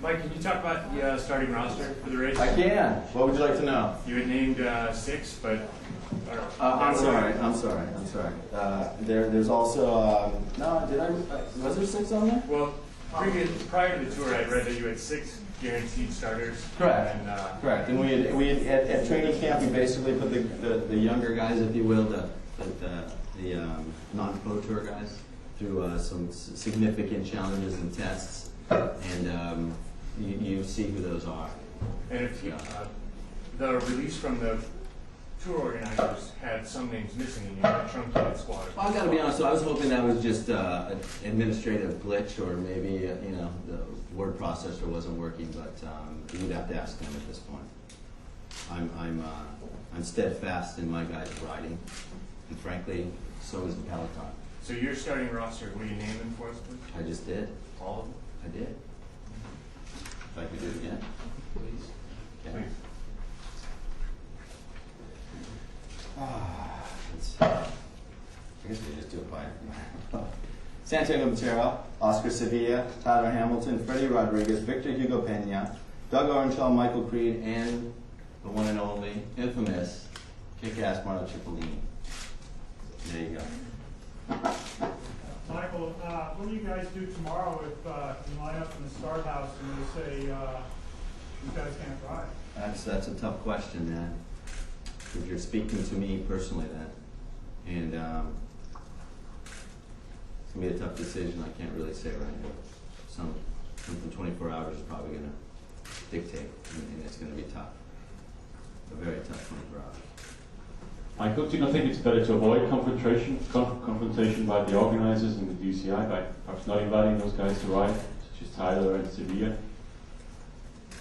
Mike, can you talk about the starting roster for the race? I can. What would you like to know? You had named 6, but... I'm sorry. There's also, no, did I, was there 6 on there? Well, prior to the tour, I read that you had 6 guaranteed starters. Correct. And, correct. And we had, at training camp, we basically put the younger guys, if you will, the non-pro tour guys, through some significant challenges and tests, and you see who those are. And if the release from the tour organizers had some names missing in your truncated squad. Well, I got to be honest. So I was hoping that was just an administrative glitch, or maybe the word processor wasn't working. But you'd have to ask them at this point. I'm steadfast in my guys' riding, and frankly, so is the peloton. So your starting roster, will you name them for us, please? I just did. All of them? I did. If I could do it again, please. Okay. Please. I guess we just do it by Santiago Matera, Oscar Sevilla, Tyler Hamilton, Freddie Rodriguez, Victor Hugo Pena, Doug Orenshall, Michael Creed, and the one and only, infamous, kick-ass Marlo Cipollini. There you go. Michael, what do you guys do tomorrow if you line up in the start house and they say you guys can't drive? That's a tough question, man. If you're speaking to me personally, then, and it's gonna be a tough decision. I can't really say right now. Something 24 hours is probably gonna dictate, and it's gonna be tough. A very tough 24 hours. Michael, do you not think it's better to avoid confrontation by the organizers and the DCI by perhaps not inviting those guys to ride, such as Tyler and Sevilla?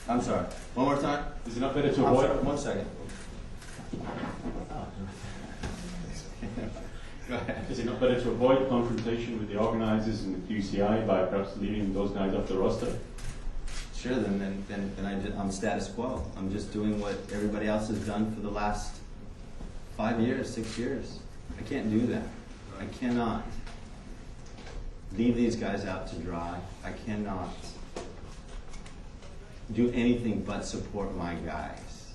I'm sorry. One more time. Is it not better to avoid? 1 second. Go ahead. Is it not better to avoid confrontation with the organizers and the DCI by perhaps leaving those guys off the roster? Sure. Then I'm status quo. I'm just doing what everybody else has done for the last 5 years, 6 years. I can't do that. I cannot leave these guys out to dry. I cannot do anything but support my guys,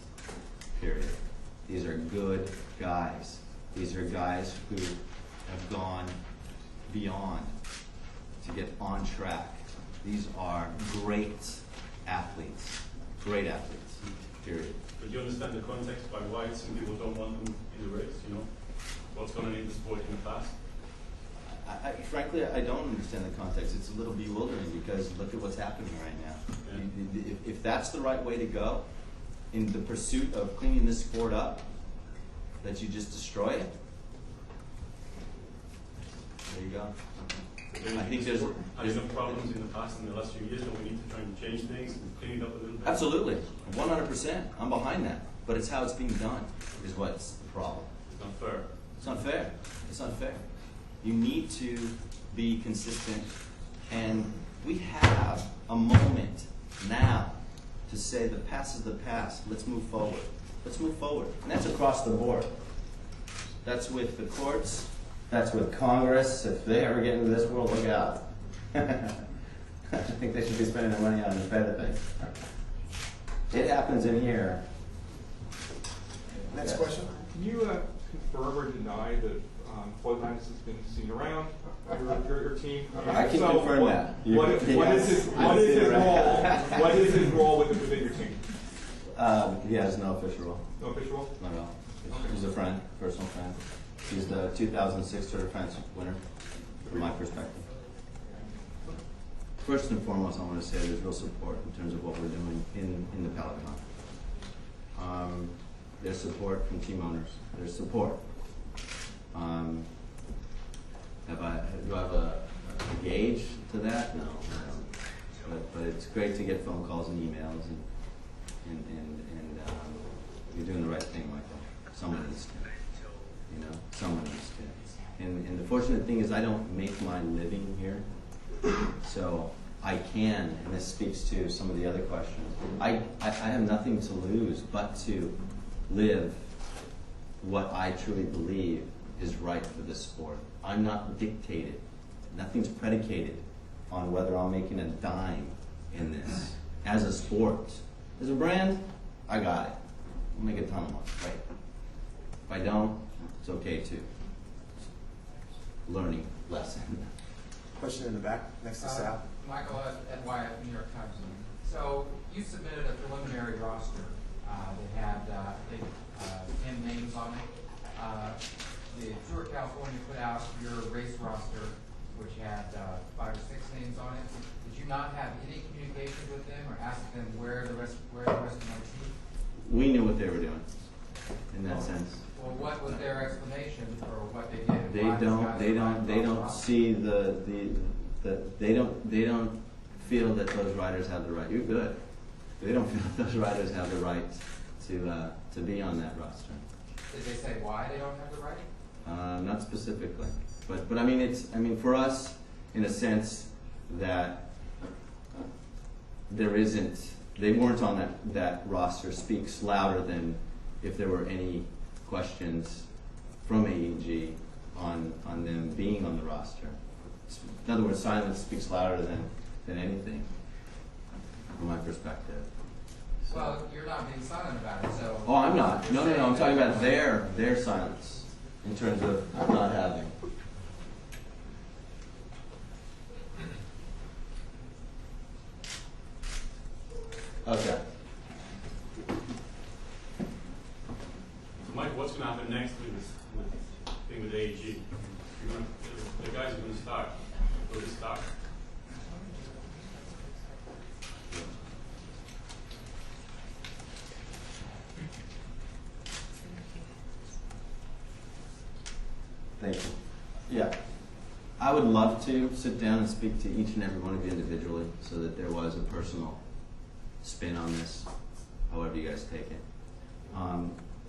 period. These are good guys. These are guys who have gone beyond to get on track. These are great athletes, period. But you understand the context by why some people don't want them in the race, you know? What's going on in the sport in the past? Frankly, I don't understand the context. It's a little bewildering because look at what's happening right now. Yeah. If that's the right way to go, in the pursuit of cleaning this sport up, that you just destroy it, there you go. I think there's enough problems in the past in the last few years that we need to try and change things and clean it up a little bit. Absolutely, 100%. I'm behind that, but it's how it's being done is what's the problem. It's not fair. It's unfair. It's unfair. You need to be consistent, and we have a moment now to say the past is the past. Let's move forward. Let's move forward, and that's across the board. That's with the courts. That's with Congress. If they ever get into this world, look out. I think they should be spending their money on better things. It happens in here. Next question. Can you confirm or deny that Floyd Linus has been seen around your team? I can confirm that. What is his role within your team? He has no official role. No official role? Not at all. He's a friend, personal friend. He's the 2006 Tour de France winner, from my perspective. First and foremost, I want to say there's real support in terms of what we're doing in the peloton. There's support from team owners. There's support. Do I have a gauge to that? No. But it's great to get phone calls and emails, and you're doing the right thing, Michael. Someone needs to. Someone needs to. And the fortunate thing is I don't make my living here, so I can, and this speaks to some of the other questions, I have nothing to lose but to live what I truly believe is right for this sport. I'm not dictated. Nothing's predicated on whether I'm making a dime in this. as a sport. As a brand, I got it. I'll make a ton of money, right? If I don't, it's okay too. Learning lesson. Question in the back, next to Sal. Michael at Wyatt, New York Times. So you submitted a preliminary roster that had, I think, 10 names on it. The Tour of California put out your race roster, which had 5 or 6 names on it. Did you not have any communication with them or ask them where the rest of the team? We knew what they were doing in that sense. Well, what was their explanation for what they did? They don't see they don't feel that those riders have the right. You're good. They don't feel that those riders have the right to be on that roster. Did they say why they don't have the right? Not specifically, but I mean for us, in a sense that there isn't. They weren't on that roster speaks louder than if there were any questions from AEG on them being on the roster. In other words, silence speaks louder than anything, from my perspective. So. Well, you're not being silent about it, so... Oh, I'm not. No. I'm talking about their silence in terms of not having. Okay. So Mike, what's going to happen next with AEG? The guys are going to start. Go to start. Thank you. Yeah. I would love to sit down and speak to each and every one of you individually so that there was a personal spin on this, however you guys take it.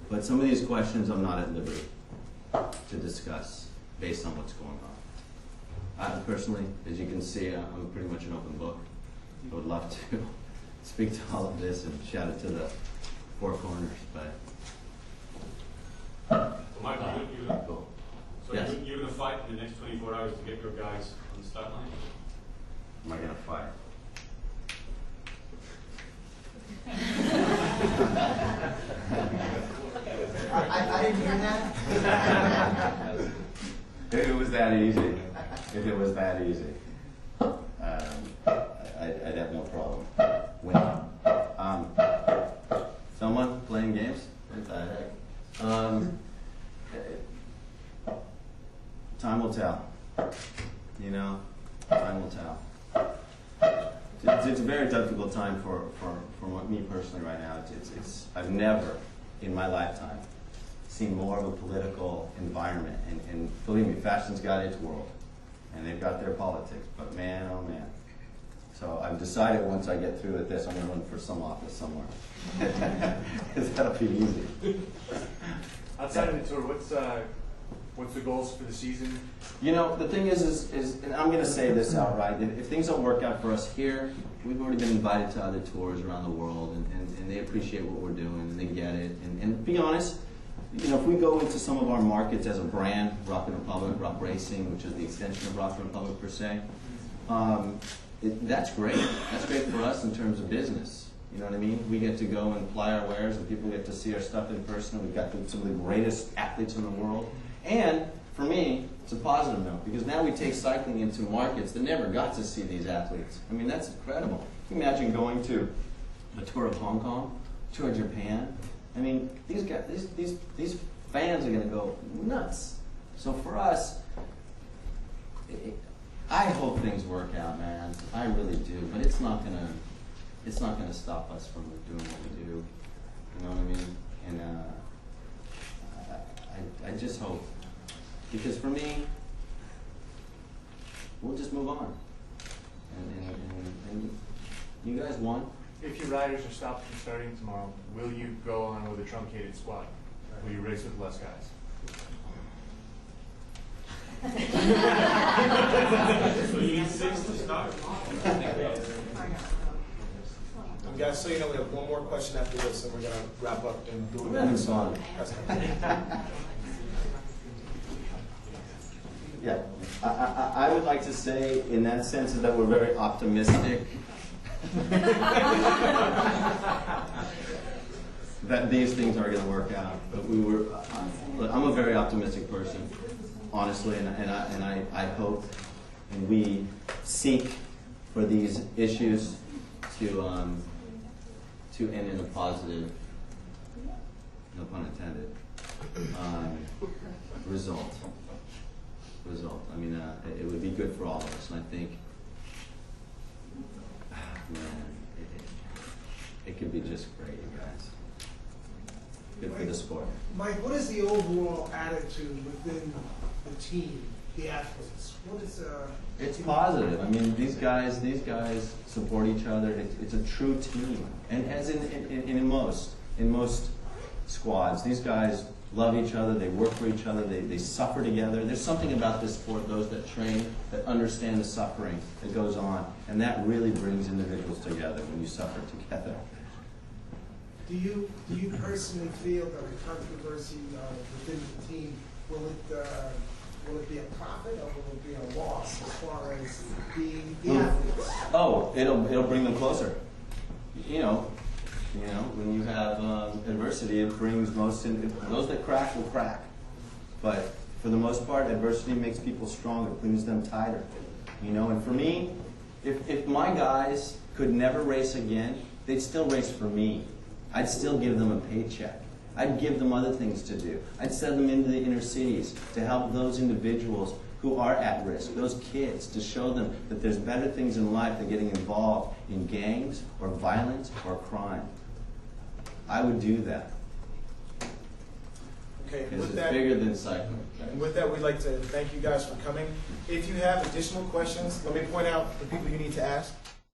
But some of these questions I'm not at liberty to discuss based on what's going on. Personally, as you can see, I'm pretty much an open book. I would love to speak to all of this and shout it to the four corners, but... So Michael, Cool. so Yes. you're going to fight in the next 24 hours to get your guys on the start line? Am I going to fight? I didn't hear that. If it was that easy, I'd have no problem winning. Someone playing games? What the heck? Time will tell. You know, time will tell. It's a very difficult time for me personally right now. I've never in my lifetime seen more of a political environment. And believe me, fashion's got its world, and they've got their politics. But man, oh man. So I've decided once I get through with this, I'm going to run for some office somewhere. Because that'll be easy. Outside of the tour, what's the goals for the season? You know, the thing is and I'm going to say this outright, if things don't work out for us here, we've already been invited to other tours around the world, and they appreciate what we're doing, and they get it. And to be honest, you know, if we go into some of our markets as a brand, Rocket Republic, Rock Racing, which is the extension of Rocket Republic per se, that's great. That's great for us in terms of business. You know what I mean? We get to go and fly our wares, and people get to see our stuff in person. We've got some of the greatest athletes in the world. And for me, it's a positive note, because now we take cycling into markets that never got to see these athletes. I mean, that's incredible. Can you imagine going to a tour of Hong Kong, tour of Japan? I mean, these guys, these fans are going to go nuts. So for us, I hope things work out, man. I really do. But it's not gonna stop us from doing what we do. You know what I mean? And I just hope, because for me, we'll just move on. And you guys won. If your riders are stopped from starting tomorrow, will you go on with a truncated squad? Will you race with less guys? So you need 6 to start? Guys, so you know, we have one more question after this, and we're going to wrap up and do We're having fun. Yeah, I would like to say, in that sense, that we're very optimistic that these things are going to work out. But I'm a very optimistic person, honestly, and I hope and we seek for these issues to end in a positive, no pun intended, result. I mean, it would be good for all of us, and I think, man, it could be just great, you guys. Good for the sport. Mike, what is the overall attitude within the team, the athletes? What is It's positive. I mean, these guys support each other. It's a true team, and as in most squads, these guys love each other. They work for each other. They suffer together. There's something about this sport, those that train, that understand the suffering that goes on, and that really brings individuals together when you suffer together. Do you personally feel that the controversy within the team, will it be a profit or will it be a loss as far as the athletes? Oh, it'll bring them closer. You know, when you have adversity, it brings those that crack will crack. But for the most part, adversity makes people stronger, brings them tighter. And for me, if my guys could never race again, they'd still race for me. I'd still give them a paycheck. I'd give them other things to do. I'd send them into the inner cities to help those individuals who are at risk, those kids, to show them that there's better things in life than getting involved in gangs or violence or crime. I would do that. Okay, Because with it's that, bigger than cycling. and with that, we'd like to thank you guys for coming. If you have additional questions, let me point out the people you need to ask.